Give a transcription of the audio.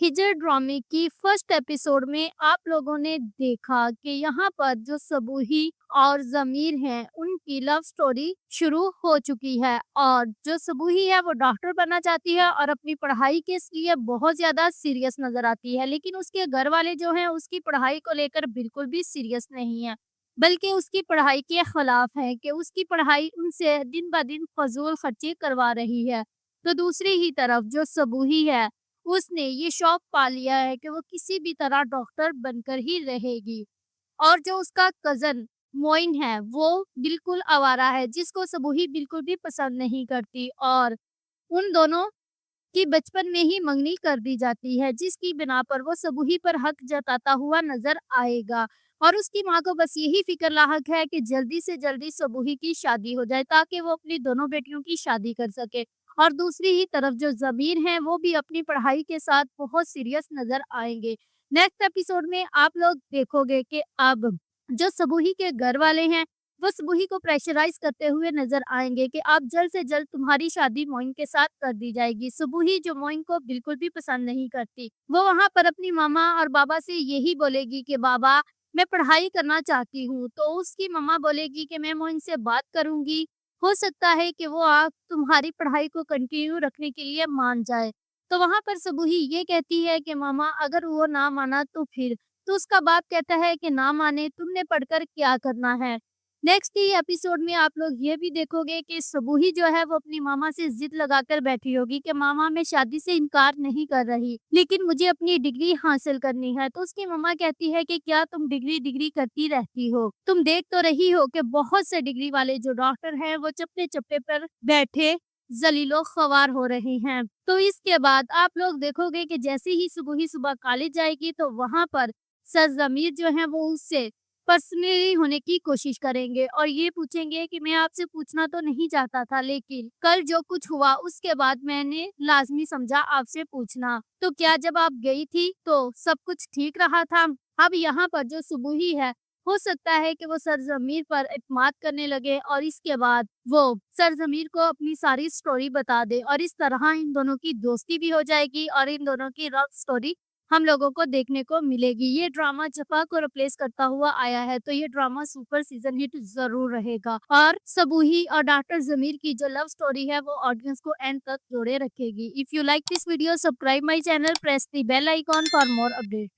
हिजर ड्रामे की first episode में आप लोगों ने देखा कि यहाँ पर जो सबूही और ज़मीर हैं, उनकी लव स्टोरी शुरू हो चुकी है और जो सबूही है वो डॉक्टर बनना चाहती है और अपनी पढ़ाई के लिए बहुत ज़्यादा सीरियस नज़र आती है। लेकिन उसके घर वाले जो हैं उसकी पढ़ाई को लेकर बिल्कुल भी सीरियस नहीं है, बल्कि उसकी पढ़ाई के खिलाफ है कि उसकी पढ़ाई उनसे दिन ब दिन फजूल खर्ची करवा रही है। तो दूसरी ही तरफ जो सबूही है, उसने ये शौक पा लिया है कि वो किसी भी तरह डॉक्टर बनकर ही रहेगी। और जो उसका कज़न मोइन है, वो बिल्कुल आवारा है, जिसको सबूही बिल्कुल भी पसंद नहीं करती और उन दोनों की बचपन में ही मंगनी कर दी जाती है, जिसकी बिना पर वो सबूही पर हक जताता हुआ नज़र आएगा। और उसकी माँ को बस यही फ़िक्र लाहक है कि जल्दी से जल्दी सबूही की शादी हो जाए ताकि वो अपनी दोनों बेटियों की शादी कर सके। और दूसरी ही तरफ जो ज़मीर हैं, वो भी अपनी पढ़ाई के साथ बहुत सीरियस नज़र आएँगे। नेक्स्ट एपिसोड में आप लोग देखोगे कि अब जो सबूही के घर वाले हैं, वो सबूही को प्रेशराइज़ करते हुए नज़र आएँगे कि अब जल्द से जल्द तुम्हारी शादी मोइन के साथ कर दी जाएगी। सबूही जो मोइन को बिल्कुल भी पसंद नहीं करती, वो वहाँ पर अपनी मामा और बाबा से यही बोलेगी कि बाबा, मैं पढ़ाई करना चाहती हूँ। तो उसकी मम्मा बोलेगी कि मैं मोइन से बात करूँगी, हो सकता है कि वो आप तुम्हारी पढ़ाई को कंटिन्यू रखने के लिए मान जाए। तो वहाँ पर सबूही ये कहती है कि मामा, अगर वो ना माना तो फिर? तो उसका बाप कहता है कि ना माने, तुमने पढ़कर क्या करना है? नेक्स्ट ही एपिसोड में आप लोग ये भी देखोगे कि सबूही जो है वो अपनी मामा से जिद लगाकर बैठी होगी कि मामा, मैं शादी से इनकार नहीं कर रही, लेकिन मुझे अपनी डिग्री हासिल करनी है। तो उसकी मम्मा कहती है कि क्या तुम डिग्री डिग्री करती रहती हो? तुम देख तो रही हो कि बहुत से डिग्री वाले जो डॉक्टर हैं वो चप्पे चप्पे पर बैठे जलीलो ख्वार हो रहे हैं। तो इसके बाद आप लोग देखोगे कि जैसे ही सबूही सुबह कॉलेज जाएगी तो वहां पर सर जमीर जो है वो उससे पर्सनली होने की कोशिश करेंगे और ये पूछेंगे कि मैं आपसे पूछना तो नहीं चाहता था, लेकिन कल जो कुछ हुआ उसके बाद मैंने लाज़मी समझा आपसे पूछना। तो क्या जब आप गई थी तो सब कुछ ठीक रहा था? अब यहाँ पर जो सुबुही है, हो सकता है कि वो सरज़मीर पर इत्माद करने लगे और इसके बाद वो सरज़मीर को अपनी सारी स्टोरी बता दे और इस तरह इन दोनों की दोस्ती भी हो जाएगी और इन दोनों की लव स्टोरी हम लोगों को देखने को मिलेगी। ये ड्रामा जफ़ा को रिप्लेस करता हुआ आया है, तो ये ड्रामा सुपर सीज़न हिट ज़रूर रहेगा और सबूही और डॉक्टर ज़मीर की जो लव स्टोरी है, वो ऑडियंस को एंड तक जोड़े रखेगी। If you like this video, subscribe my channel, press the bell icon for more update.